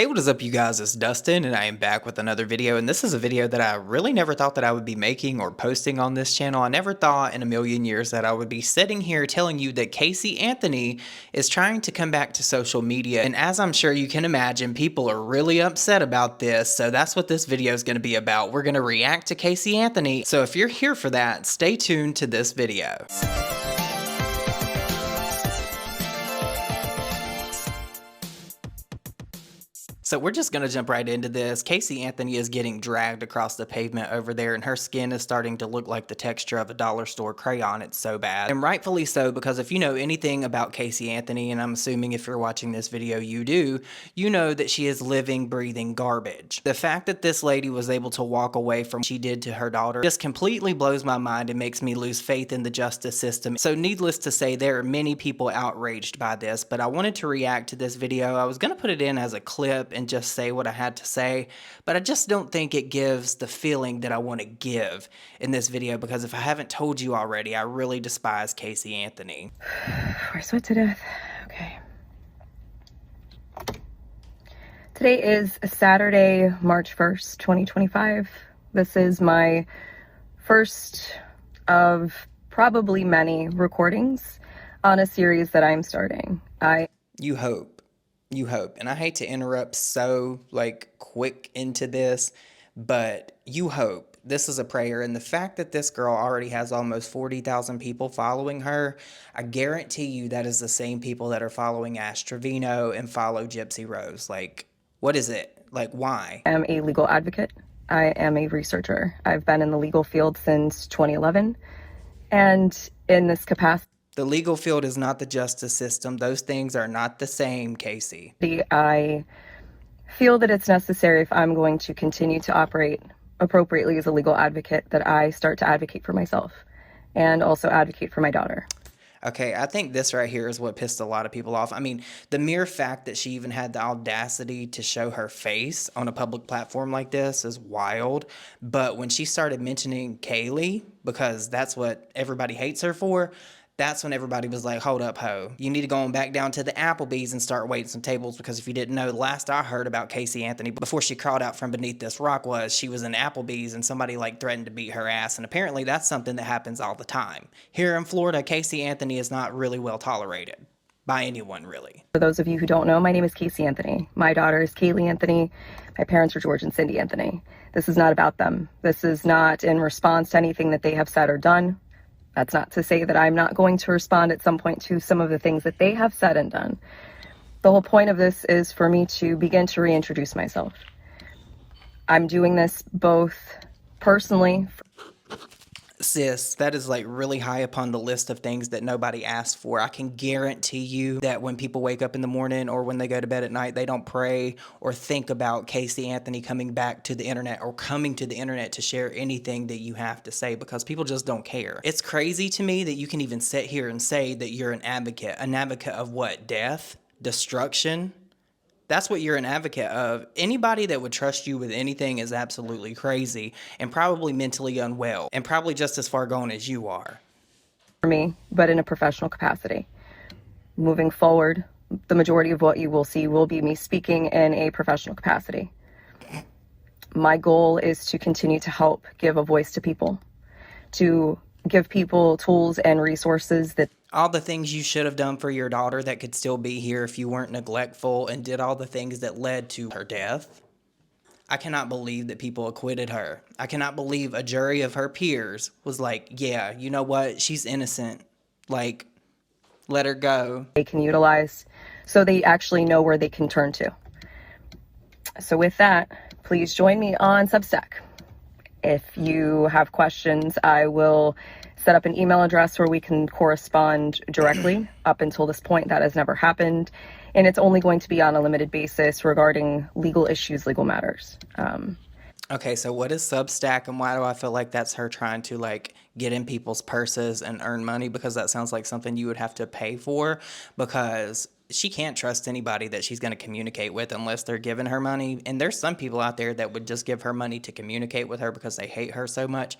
Hey, what is up, you guys? It's Dustin, and I am back with another video, and this is a video that I really never thought that I would be making or posting on this channel. I never thought in a million years that I would be sitting here telling you that Casey Anthony is trying to come back to social media, and as I'm sure you can imagine, people are really upset about this, so that's what this video is going to be about. We're going to react to Casey Anthony, so if you're here for that, stay tuned to this video. So we're just going to jump right into this. Casey Anthony is getting dragged across the pavement over there, and her skin is starting to look like the texture of a dollar store crayon. It's so bad. And rightfully so, because if you know anything about Casey Anthony, and I'm assuming if you're watching this video you do, you know that she is living, breathing garbage. The fact that this lady was able to walk away from what she did to her daughter just completely blows my mind and makes me lose faith in the justice system. So needless to say, there are many people outraged by this, but I wanted to react to this video. I was going to put it in as a clip and just say what I had to say, but I just don't think it gives the feeling that I want to give in this video, because if I haven't told you already, I really despise Casey Anthony. I sweat to death. Okay. Today is Saturday, March 1st, 2025. This is my first of probably many recordings on a series that I'm starting. You hope. And I hate to interrupt so quick into this, but you hope. This is a prayer, and the fact that this girl already has almost 40,000 people following her, I guarantee you that is the same people that are following Ash Trevino and follow Gypsy Rose. What is it? Why? I am a legal advocate. I am a researcher. I've been in the legal field since 2011, and in this capacity, the legal field is not the justice system. Those things are not the same, Casey. I feel that it's necessary, if I'm going to continue to operate appropriately as a legal advocate, that I start to advocate for myself and also advocate for my daughter. Okay, I think this right here is what pissed a lot of people off. I mean, the mere fact that she even had the audacity to show her face on a public platform like this is wild. But when she started mentioning Kaylee, because that's what everybody hates her for, that's when everybody was like, hold up, ho. You need to go on back down to the Applebee's and start waiting some tables, because if you didn't know, the last I heard about Casey Anthony before she crawled out from beneath this rock was she was in Applebee's and somebody threatened to beat her ass, and apparently that's something that happens all the time. Here in Florida, Casey Anthony is not really well tolerated by anyone, really. For those of you who don't know, my name is Casey Anthony. My daughter is Kaylee Anthony. My parents are George and Cindy Anthony. This is not about them. This is not in response to anything that they have said or done. That's not to say that I'm not going to respond at some point to some of the things that they have said and done. The whole point of this is for me to begin to reintroduce myself. I'm doing this both personally. Sis, that is really high upon the list of things that nobody asked for. I can guarantee you that when people wake up in the morning or when they go to bed at night, they don't pray or think about Casey Anthony coming back to the internet or coming to the internet to share anything that you have to say, because people just don't care. It's crazy to me that you can even sit here and say that you're an advocate. An advocate of what? Death? Destruction? That's what you're an advocate of. Anybody that would trust you with anything is absolutely crazy and probably mentally unwell and probably just as far gone as you are. For me, but in a professional capacity. Moving forward, the majority of what you will see will be me speaking in a professional capacity. My goal is to continue to help give a voice to people, to give people tools and resources that all the things you should have done for your daughter that could still be here if you weren't neglectful and did all the things that led to her death. I cannot believe that people acquitted her. I cannot believe a jury of her peers was like, yeah, you know what? She's innocent. Let her go. They can utilize so they actually know where they can turn to. So with that, please join me on Substack. If you have questions, I will set up an email address where we can correspond directly. Up until this point, that has never happened. And it's only going to be on a limited basis regarding legal issues, legal matters. Okay, so what is Substack, and why do I feel like that's her trying to get in people's purses and earn money? Because that sounds like something you would have to pay for, because she can't trust anybody that she's going to communicate with unless they're giving her money. And there's some people out there that would just give her money to communicate with her because they hate her so much.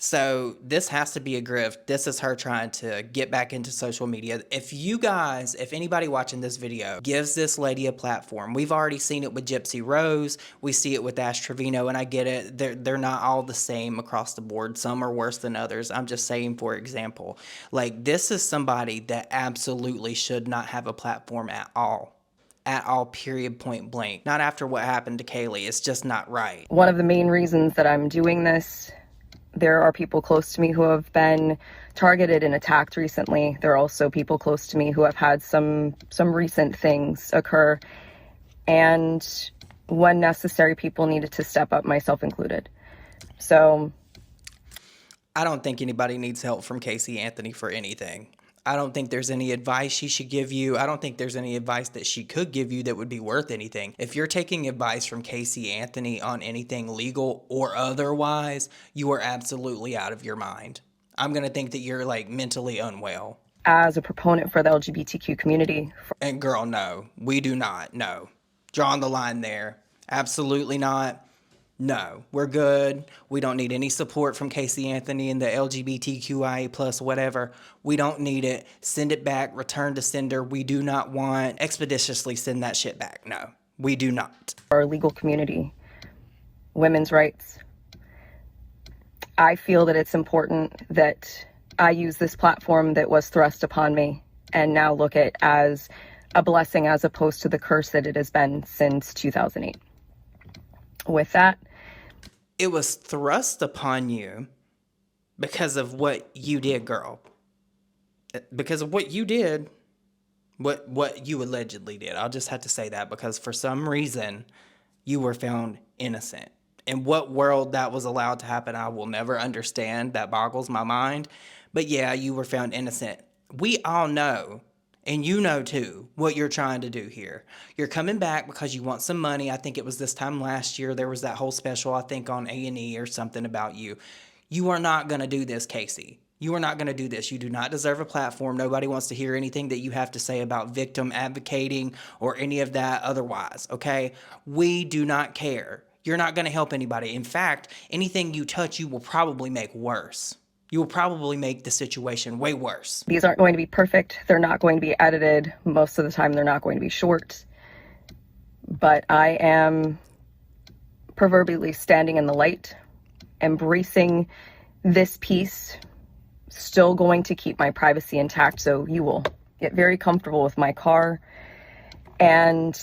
So this has to be a grift. This is her trying to get back into social media. If you guys, if anybody watching this video gives this lady a platform, we've already seen it with Gypsy Rose. We see it with Ash Trevino, and I get it. They're not all the same across the board. Some are worse than others. I'm just saying, for example, like this is somebody that absolutely should not have a platform at all. At all, period, point blank. Not after what happened to Kaylee. It's just not right. One of the main reasons that I'm doing this, there are people close to me who have been targeted and attacked recently. There are also people close to me who have had some recent things occur. And when necessary, people needed to step up, myself included. So I don't think anybody needs help from Casey Anthony for anything. I don't think there's any advice she should give you. I don't think there's any advice that she could give you that would be worth anything. If you're taking advice from Casey Anthony on anything legal or otherwise, you are absolutely out of your mind. I'm going to think that you're like mentally unwell. As a proponent for the LGBTQ community. And girl, no, we do not. No. Drawing the line there. Absolutely not. No, we're good. We don't need any support from Casey Anthony and the LGBTQIA plus whatever. We don't need it. Send it back. Return to sender. We do not want expeditiously send that shit back. No, we do not. Our legal community, women's rights. I feel that it's important that I use this platform that was thrust upon me and now look at as a blessing as opposed to the curse that it has been since 2008. With that, it was thrust upon you because of what you did, girl. Because of what you did, what you allegedly did. I'll just have to say that because for some reason you were found innocent. In what world that was allowed to happen, I will never understand. That boggles my mind. But yeah, you were found innocent. We all know, and you know too, what you're trying to do here. You're coming back because you want some money. I think it was this time last year. There was that whole special, I think, on A&E or something about you. You are not going to do this, Casey. You are not going to do this. You do not deserve a platform. Nobody wants to hear anything that you have to say about victim advocating or any of that otherwise, okay? We do not care. You're not going to help anybody. In fact, anything you touch, you will probably make worse. You will probably make the situation way worse. These aren't going to be perfect. They're not going to be edited. Most of the time, they're not going to be short. But I am proverbially standing in the light, embracing this piece, still going to keep my privacy intact. So you will get very comfortable with my car. And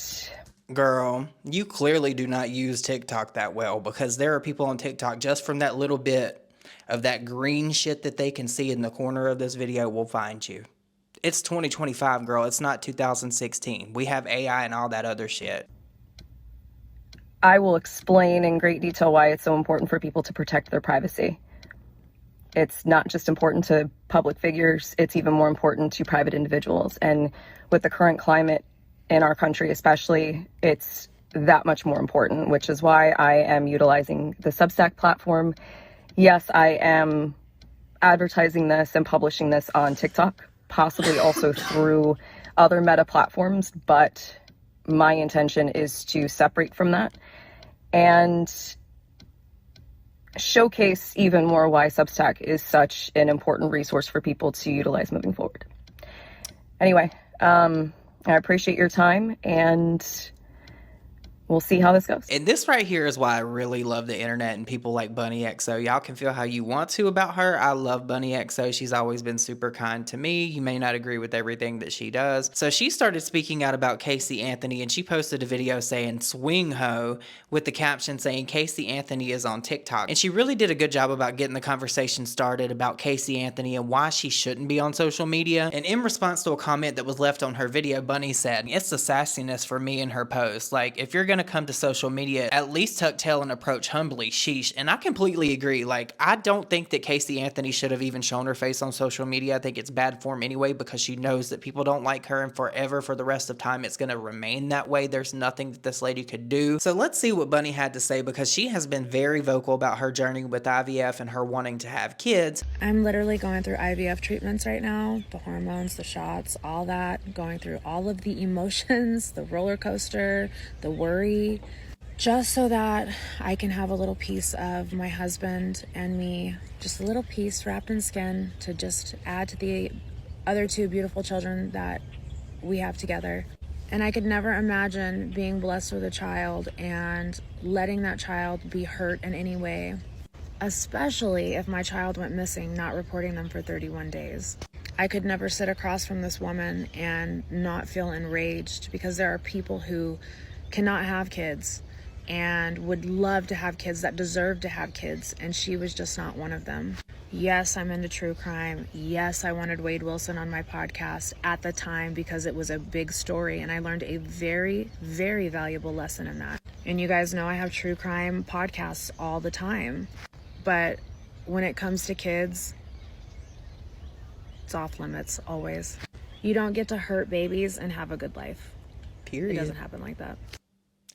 girl, you clearly do not use TikTok that well because there are people on TikTok just from that little bit of that green shit that they can see in the corner of this video will find you. It's 2025, girl. It's not 2016. We have AI and all that other shit. I will explain in great detail why it's so important for people to protect their privacy. It's not just important to public figures, it's even more important to private individuals. And with the current climate in our country especially, it's that much more important, which is why I am utilizing the Substack platform. Yes, I am advertising this and publishing this on TikTok, possibly also through other meta platforms, but my intention is to separate from that and showcase even more why Substack is such an important resource for people to utilize moving forward. Anyway, I appreciate your time and we'll see how this goes. And this right here is why I really love the internet and people like Bunny XO. Y'all can feel how you want to about her. I love Bunny XO. She's always been super kind to me. You may not agree with everything that she does. So she started speaking out about Casey Anthony and she posted a video saying swing ho with the caption saying Casey Anthony is on TikTok. And she really did a good job about getting the conversation started about Casey Anthony and why she shouldn't be on social media. And in response to a comment that was left on her video, Bunny said, it's the sassiness for me in her post. Like, if you're gonna come to social media, at least tuck tail and approach humbly, sheesh. And I completely agree. Like, I don't think that Casey Anthony should have even shown her face on social media. I think it's bad form anyway because she knows that people don't like her and forever for the rest of time it's gonna remain that way. There's nothing that this lady could do. So let's see what Bunny had to say because she has been very vocal about her journey with IVF and her wanting to have kids. I'm literally going through IVF treatments right now, the hormones, the shots, all that, going through all of the emotions, the roller coaster, the worry. just so that I can have a little piece of my husband and me, just a little piece wrapped in skin to just add to the other two beautiful children that we have together. And I could never imagine being blessed with a child and letting that child be hurt in any way, especially if my child went missing, not reporting them for 31 days. I could never sit across from this woman and not feel enraged, because there are people who cannot have kids and would love to have kids, that deserve to have kids, and she was just not one of them. Yes, I'm into true crime. Yes, I wanted Wade Wilson on my podcast at the time because it was a big story, and I learned a very, very valuable lesson in that. And you guys know I have true crime podcasts all the time, but when it comes to kids, it's off limits always. You don't get to hurt babies and have a good life. Period. It doesn't happen like that.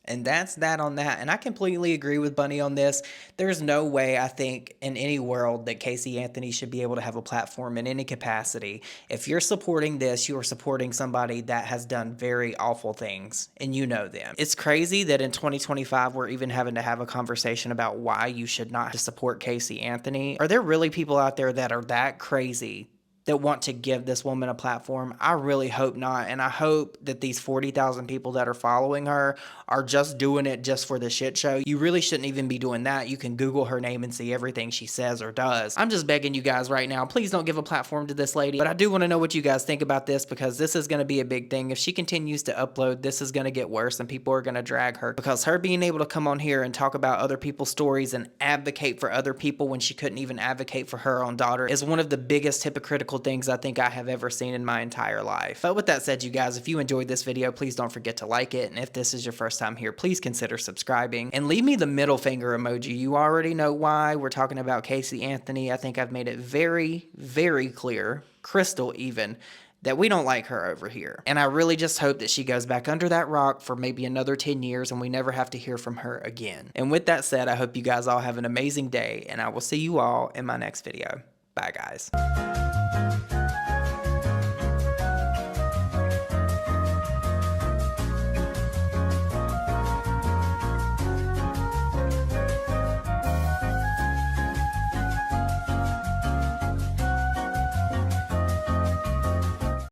And that's that on that. And I completely agree with Bunny on this. There's no way, I think, in any world that Casey Anthony should be able to have a platform in any capacity. If you're supporting this, you are supporting somebody that has done very awful things, and you know them. It's crazy that in 2025, we're even having to have a conversation about why you should not support Casey Anthony. Are there really people out there that are that crazy that want to give this woman a platform? I really hope not. And I hope that these 40,000 people that are following her are just doing it just for the shit show. You really shouldn't even be doing that. You can Google her name and see everything she says or does. I'm just begging you guys right now, please don't give a platform to this lady. But I do want to know what you guys think about this, because this is going to be a big thing. If she continues to upload, this is going to get worse and people are going to drag her, because her being able to come on here and talk about other people's stories and advocate for other people when she couldn't even advocate for her own daughter is one of the biggest hypocritical things I think I have ever seen in my entire life. But with that said, you guys, if you enjoyed this video, please don't forget to like it. And if this is your first time here, please consider subscribing and leave me the middle finger emoji. You already know why. We're talking about Casey Anthony. I think I've made it very, very clear, crystal even, that we don't like her over here. And I really just hope that she goes back under that rock for maybe another 10 years and we never have to hear from her again. And with that said, I hope you guys all have an amazing day, and I will see you all in my next video. Bye, guys.